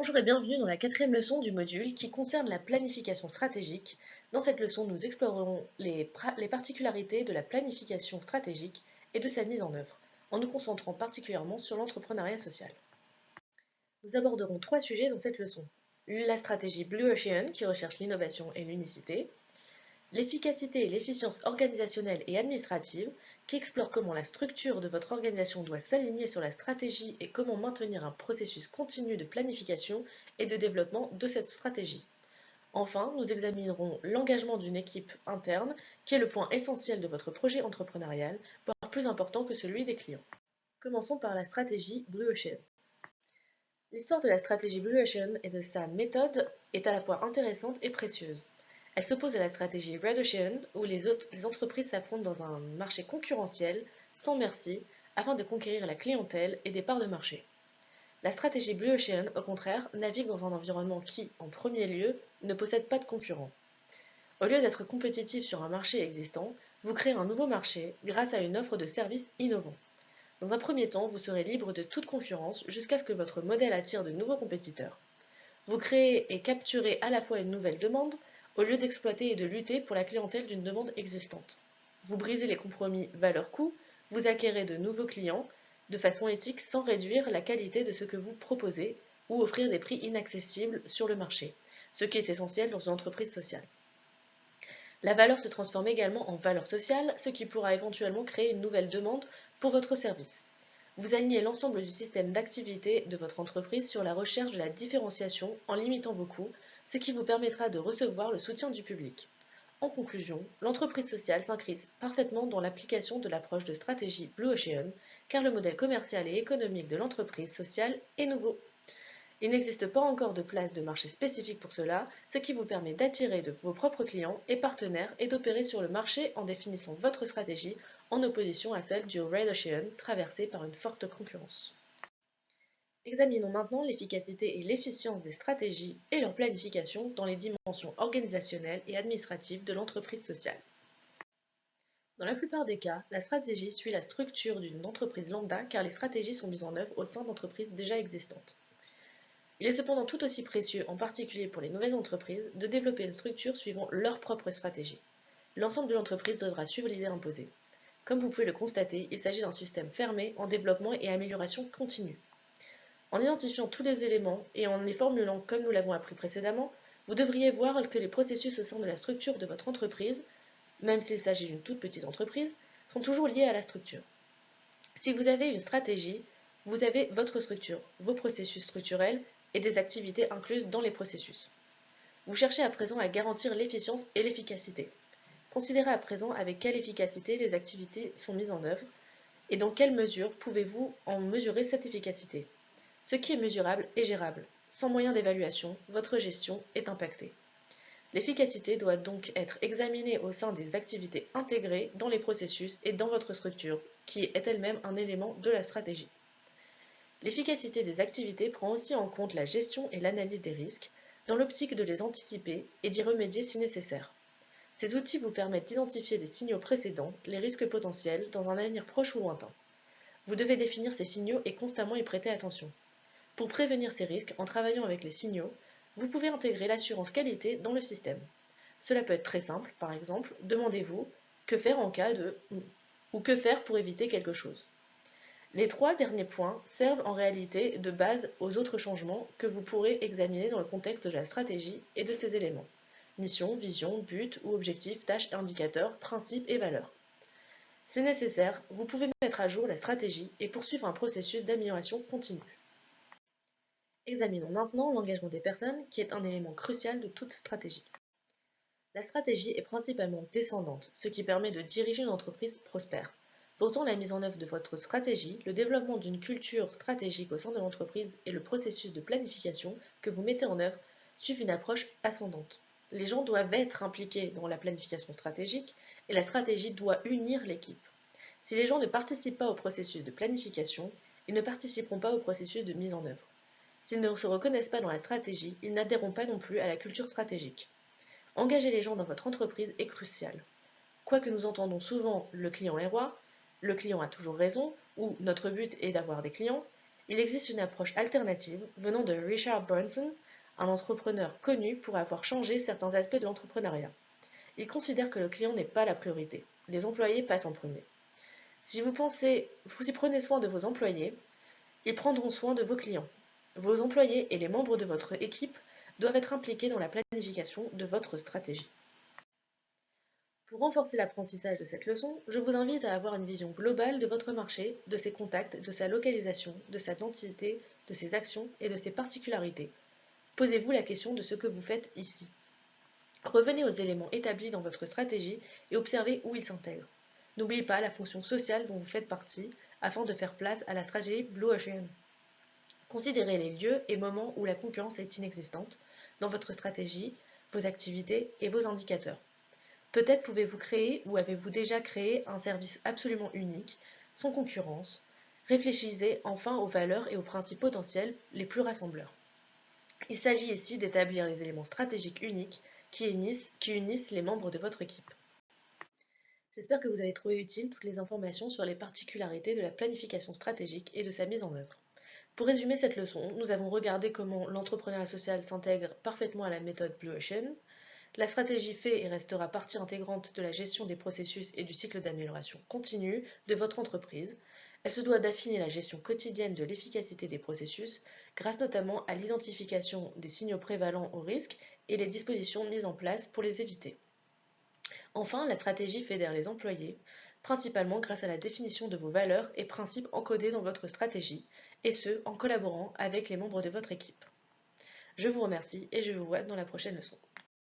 Bonjour et bienvenue dans la quatrième leçon du module qui concerne la planification stratégique. Dans cette leçon, nous explorerons les particularités de la planification stratégique et de sa mise en œuvre, en nous concentrant particulièrement sur l'entrepreneuriat social. Nous aborderons trois sujets dans cette leçon. La stratégie Blue Ocean qui recherche l'innovation et l'unicité, l'efficacité et l'efficience organisationnelle et administrative qui explore comment la structure de votre organisation doit s'aligner sur la stratégie et comment maintenir un processus continu de planification et de développement de cette stratégie. Enfin, nous examinerons l'engagement d'une équipe interne qui est le point essentiel de votre projet entrepreneurial, voire plus important que celui des clients. Commençons par la stratégie Blue Ocean. L'histoire de la stratégie Blue Ocean et de sa méthode est à la fois intéressante et précieuse. Elle s'oppose à la stratégie Red Ocean, où les entreprises s'affrontent dans un marché concurrentiel, sans merci, afin de conquérir la clientèle et des parts de marché. La stratégie Blue Ocean, au contraire, navigue dans un environnement qui, en premier lieu, ne possède pas de concurrents. Au lieu d'être compétitif sur un marché existant, vous créez un nouveau marché grâce à une offre de services innovants. Dans un premier temps, vous serez libre de toute concurrence jusqu'à ce que votre modèle attire de nouveaux compétiteurs. Vous créez et capturez à la fois une nouvelle demande, au lieu d'exploiter et de lutter pour la clientèle d'une demande existante. Vous brisez les compromis valeur-coût, vous acquérez de nouveaux clients de façon éthique sans réduire la qualité de ce que vous proposez ou offrir des prix inaccessibles sur le marché, ce qui est essentiel dans une entreprise sociale. La valeur se transforme également en valeur sociale, ce qui pourra éventuellement créer une nouvelle demande pour votre service. Vous alignez l'ensemble du système d'activité de votre entreprise sur la recherche de la différenciation en limitant vos coûts, ce qui vous permettra de recevoir le soutien du public. En conclusion, l'entreprise sociale s'inscrit parfaitement dans l'application de l'approche de stratégie Blue Ocean, car le modèle commercial et économique de l'entreprise sociale est nouveau. Il n'existe pas encore de place de marché spécifique pour cela, ce qui vous permet d'attirer de vos propres clients et partenaires et d'opérer sur le marché en définissant votre stratégie en opposition à celle du Red Ocean traversée par une forte concurrence. Examinons maintenant l'efficacité et l'efficience des stratégies et leur planification dans les dimensions organisationnelles et administratives de l'entreprise sociale. Dans la plupart des cas, la stratégie suit la structure d'une entreprise lambda car les stratégies sont mises en œuvre au sein d'entreprises déjà existantes. Il est cependant tout aussi précieux, en particulier pour les nouvelles entreprises, de développer une structure suivant leur propre stratégie. L'ensemble de l'entreprise devra suivre l'idée imposée. Comme vous pouvez le constater, il s'agit d'un système fermé en développement et amélioration continue. En identifiant tous les éléments et en les formulant comme nous l'avons appris précédemment, vous devriez voir que les processus au sein de la structure de votre entreprise, même s'il s'agit d'une toute petite entreprise, sont toujours liés à la structure. Si vous avez une stratégie, vous avez votre structure, vos processus structurels et des activités incluses dans les processus. Vous cherchez à présent à garantir l'efficience et l'efficacité. Considérez à présent avec quelle efficacité les activités sont mises en œuvre et dans quelle mesure pouvez-vous en mesurer cette efficacité. Ce qui est mesurable est gérable. Sans moyen d'évaluation, votre gestion est impactée. L'efficacité doit donc être examinée au sein des activités intégrées dans les processus et dans votre structure, qui est elle-même un élément de la stratégie. L'efficacité des activités prend aussi en compte la gestion et l'analyse des risques, dans l'optique de les anticiper et d'y remédier si nécessaire. Ces outils vous permettent d'identifier les signaux précédents, les risques potentiels, dans un avenir proche ou lointain. Vous devez définir ces signaux et constamment y prêter attention. Pour prévenir ces risques en travaillant avec les signaux, vous pouvez intégrer l'assurance qualité dans le système. Cela peut être très simple, par exemple, demandez-vous que faire en cas de ou que faire pour éviter quelque chose. Les trois derniers points servent en réalité de base aux autres changements que vous pourrez examiner dans le contexte de la stratégie et de ses éléments. Mission, vision, but ou objectif, tâche, indicateur, principe et valeur. Si nécessaire, vous pouvez mettre à jour la stratégie et poursuivre un processus d'amélioration continue. Examinons maintenant l'engagement des personnes qui est un élément crucial de toute stratégie. La stratégie est principalement descendante, ce qui permet de diriger une entreprise prospère. Pourtant, la mise en œuvre de votre stratégie, le développement d'une culture stratégique au sein de l'entreprise et le processus de planification que vous mettez en œuvre suivent une approche ascendante. Les gens doivent être impliqués dans la planification stratégique et la stratégie doit unir l'équipe. Si les gens ne participent pas au processus de planification, ils ne participeront pas au processus de mise en œuvre. S'ils ne se reconnaissent pas dans la stratégie, ils n'adhéreront pas non plus à la culture stratégique. Engager les gens dans votre entreprise est crucial. Quoique nous entendons souvent le client est roi, le client a toujours raison, ou notre but est d'avoir des clients, Il existe une approche alternative venant de Richard Branson, un entrepreneur connu pour avoir changé certains aspects de l'entrepreneuriat. Il considère que le client n'est pas la priorité. Les employés passent en premier. Si vous prenez soin de vos employés, ils prendront soin de vos clients. Vos employés et les membres de votre équipe doivent être impliqués dans la planification de votre stratégie. Pour renforcer l'apprentissage de cette leçon, je vous invite à avoir une vision globale de votre marché, de ses contacts, de sa localisation, de sa densité, de ses actions et de ses particularités. Posez-vous la question de ce que vous faites ici. Revenez aux éléments établis dans votre stratégie et observez où ils s'intègrent. N'oubliez pas la fonction sociale dont vous faites partie afin de faire place à la stratégie Blue Ocean. Considérez les lieux et moments où la concurrence est inexistante dans votre stratégie, vos activités et vos indicateurs. Peut-être pouvez-vous créer ou avez-vous déjà créé un service absolument unique, sans concurrence. Réfléchissez enfin aux valeurs et aux principes potentiels les plus rassembleurs. Il s'agit ici d'établir les éléments stratégiques uniques qui unissent les membres de votre équipe. J'espère que vous avez trouvé utile toutes les informations sur les particularités de la planification stratégique et de sa mise en œuvre. Pour résumer cette leçon, nous avons regardé comment l'entrepreneuriat social s'intègre parfaitement à la méthode Blue Ocean. La stratégie fait et restera partie intégrante de la gestion des processus et du cycle d'amélioration continue de votre entreprise. Elle se doit d'affiner la gestion quotidienne de l'efficacité des processus, grâce notamment à l'identification des signaux prévalents au risque et les dispositions mises en place pour les éviter. Enfin, la stratégie fédère les employés, principalement grâce à la définition de vos valeurs et principes encodés dans votre stratégie, et ce, en collaborant avec les membres de votre équipe. Je vous remercie et je vous vois dans la prochaine leçon.